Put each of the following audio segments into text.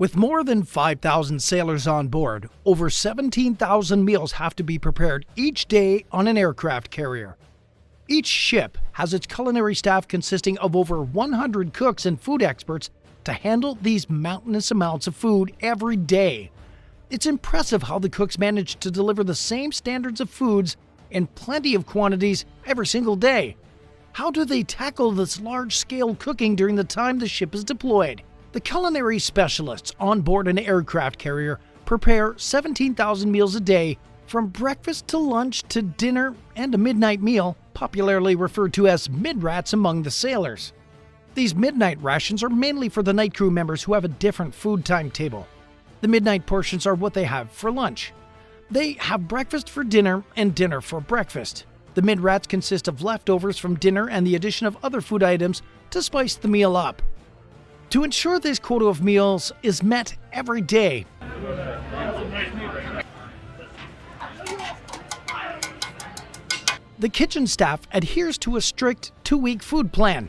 With more than 5,000 sailors on board, over 17,000 meals have to be prepared each day on an aircraft carrier. Each ship has its culinary staff consisting of over 100 cooks and food experts to handle these mountainous amounts of food every day. It's impressive how the cooks manage to deliver the same standards of foods in plenty of quantities every single day. How do they tackle this large-scale cooking during the time the ship is deployed? The culinary specialists on board an aircraft carrier prepare 17,000 meals a day, from breakfast to lunch to dinner and a midnight meal, popularly referred to as mid-rats among the sailors. These midnight rations are mainly for the night crew members who have a different food timetable. The midnight portions are what they have for lunch. They have breakfast for dinner and dinner for breakfast. The mid-rats consist of leftovers from dinner and the addition of other food items to spice the meal up. To ensure this quota of meals is met every day, the kitchen staff adheres to a strict 2-week food plan.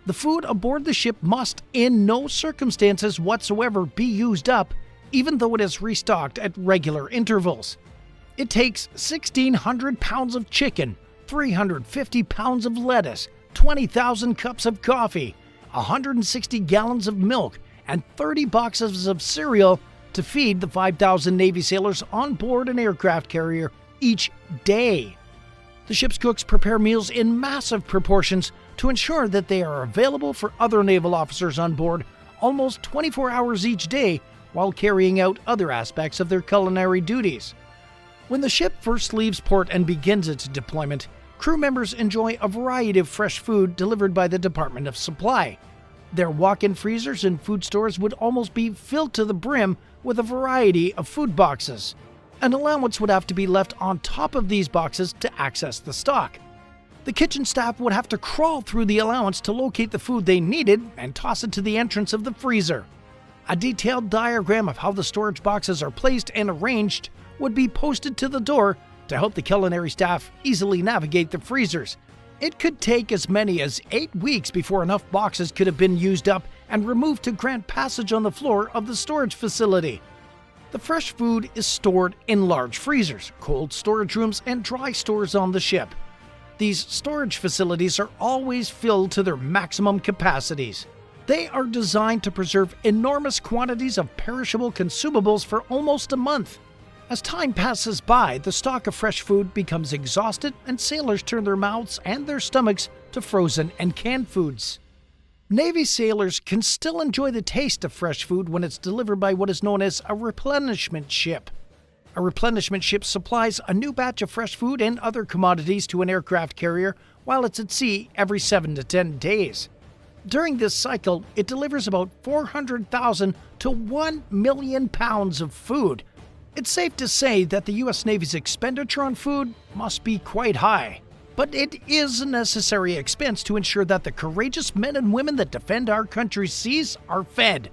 The food aboard the ship must, in no circumstances whatsoever, be used up, even though it is restocked at regular intervals. It takes 1,600 pounds of chicken, 350 pounds of lettuce, 20,000 cups of coffee, 160 gallons of milk, and 30 boxes of cereal to feed the 5,000 Navy sailors on board an aircraft carrier each day. The ship's cooks prepare meals in massive proportions to ensure that they are available for other naval officers on board almost 24 hours each day while carrying out other aspects of their culinary duties. When the ship first leaves port and begins its deployment, crew members enjoy a variety of fresh food delivered by the Department of Supply. Their walk-in freezers and food stores would almost be filled to the brim with a variety of food boxes. An allowance would have to be left on top of these boxes to access the stock. The kitchen staff would have to crawl through the allowance to locate the food they needed and toss it to the entrance of the freezer. A detailed diagram of how the storage boxes are placed and arranged would be posted to the door to help the culinary staff easily navigate the freezers. It could take as many as 8 weeks before enough boxes could have been used up and removed to grant passage on the floor of the storage facility. The fresh food is stored in large freezers, cold storage rooms, and dry stores on the ship. These storage facilities are always filled to their maximum capacities. They are designed to preserve enormous quantities of perishable consumables for almost a month. As time passes by, the stock of fresh food becomes exhausted and sailors turn their mouths and their stomachs to frozen and canned foods. Navy sailors can still enjoy the taste of fresh food when it's delivered by what is known as a replenishment ship. A replenishment ship supplies a new batch of fresh food and other commodities to an aircraft carrier while it's at sea every 7 to 10 days. During this cycle, it delivers about 400,000 to 1 million pounds of food. It's safe to say that the U.S. Navy's expenditure on food must be quite high. But it is a necessary expense to ensure that the courageous men and women that defend our country's seas are fed.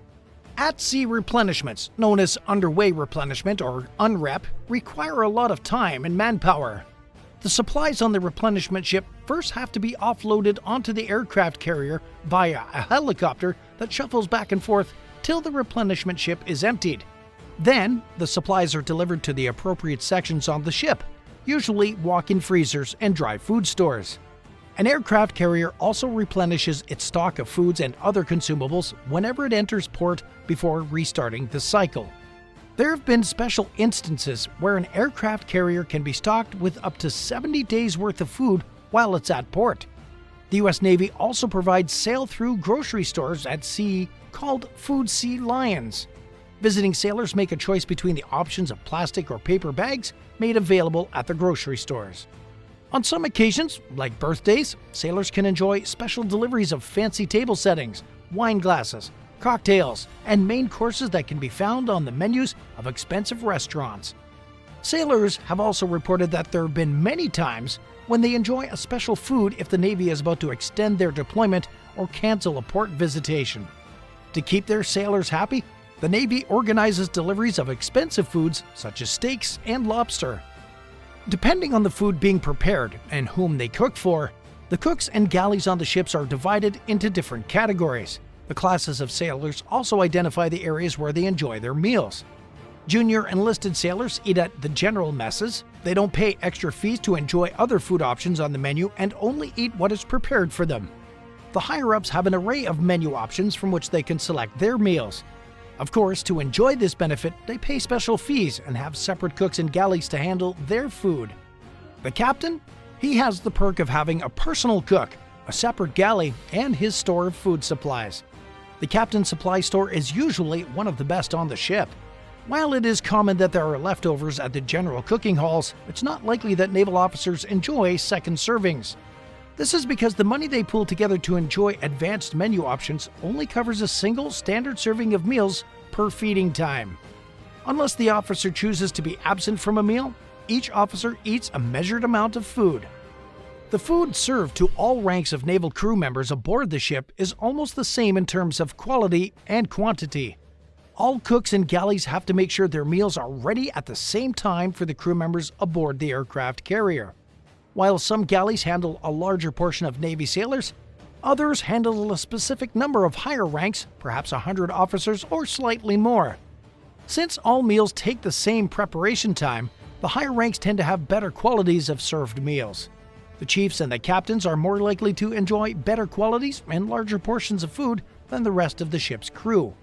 At-sea replenishments, known as underway replenishment or UNREP, require a lot of time and manpower. The supplies on the replenishment ship first have to be offloaded onto the aircraft carrier via a helicopter that shuffles back and forth till the replenishment ship is emptied. Then, the supplies are delivered to the appropriate sections on the ship, usually walk-in freezers and dry food stores. An aircraft carrier also replenishes its stock of foods and other consumables whenever it enters port before restarting the cycle. There have been special instances where an aircraft carrier can be stocked with up to 70 days' worth of food while it's at port. The U.S. Navy also provides sail-through grocery stores at sea called Food Sea Lions. Visiting sailors make a choice between the options of plastic or paper bags made available at the grocery stores. On some occasions, like birthdays, sailors can enjoy special deliveries of fancy table settings, wine glasses, cocktails, and main courses that can be found on the menus of expensive restaurants. Sailors have also reported that there have been many times when they enjoy a special food if the Navy is about to extend their deployment or cancel a port visitation. To keep their sailors happy, the Navy organizes deliveries of expensive foods such as steaks and lobster. Depending on the food being prepared and whom they cook for, the cooks and galleys on the ships are divided into different categories. The classes of sailors also identify the areas where they enjoy their meals. Junior enlisted sailors eat at the general messes. They don't pay extra fees to enjoy other food options on the menu and only eat what is prepared for them. The higher-ups have an array of menu options from which they can select their meals. Of course, to enjoy this benefit, they pay special fees and have separate cooks and galleys to handle their food. The captain? He has the perk of having a personal cook, a separate galley, and his store of food supplies. The captain's supply store is usually one of the best on the ship. While it is common that there are leftovers at the general cooking halls, it's not likely that naval officers enjoy second servings. This is because the money they pool together to enjoy advanced menu options only covers a single standard serving of meals per feeding time. Unless the officer chooses to be absent from a meal, each officer eats a measured amount of food. The food served to all ranks of naval crew members aboard the ship is almost the same in terms of quality and quantity. All cooks and galleys have to make sure their meals are ready at the same time for the crew members aboard the aircraft carrier. While some galleys handle a larger portion of Navy sailors, others handle a specific number of higher ranks, perhaps 100 officers or slightly more. Since all meals take the same preparation time, the higher ranks tend to have better qualities of served meals. The chiefs and the captains are more likely to enjoy better qualities and larger portions of food than the rest of the ship's crew.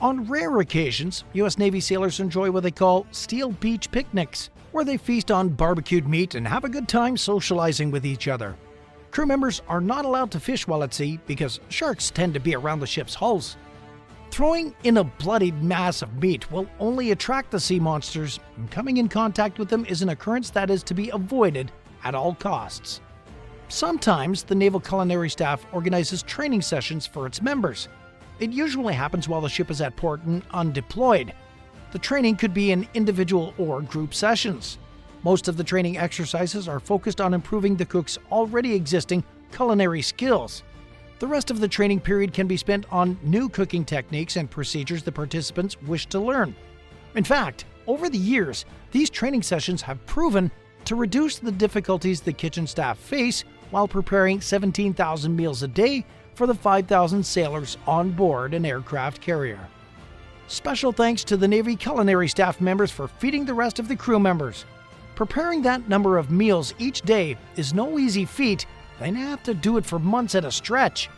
On rare occasions, U.S. Navy sailors enjoy what they call steel beach picnics, where they feast on barbecued meat and have a good time socializing with each other. Crew members are not allowed to fish while at sea because sharks tend to be around the ship's hulls. Throwing in a bloodied mass of meat will only attract the sea monsters, and coming in contact with them is an occurrence that is to be avoided at all costs. Sometimes the naval culinary staff organizes training sessions for its members. It usually happens while the ship is at port and undeployed. The training could be in individual or group sessions. Most of the training exercises are focused on improving the cook's already existing culinary skills. The rest of the training period can be spent on new cooking techniques and procedures the participants wish to learn. In fact, over the years, these training sessions have proven to reduce the difficulties the kitchen staff face while preparing 17,000 meals a day for the 5,000 sailors on board an aircraft carrier. Special thanks to the Navy culinary staff members for feeding the rest of the crew members. Preparing that number of meals each day is no easy feat. They have to do it for months at a stretch.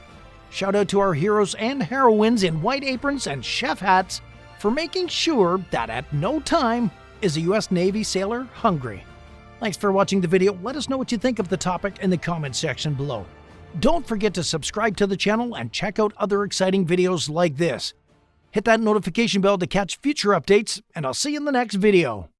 Shout out to our heroes and heroines in white aprons and chef hats for making sure that at no time is a U.S. Navy sailor hungry. Thanks for watching the video. Let us know what you think of the topic in the comments section below. Don't forget to subscribe to the channel and check out other exciting videos like this. Hit that notification bell to catch future updates, and I'll see you in the next video.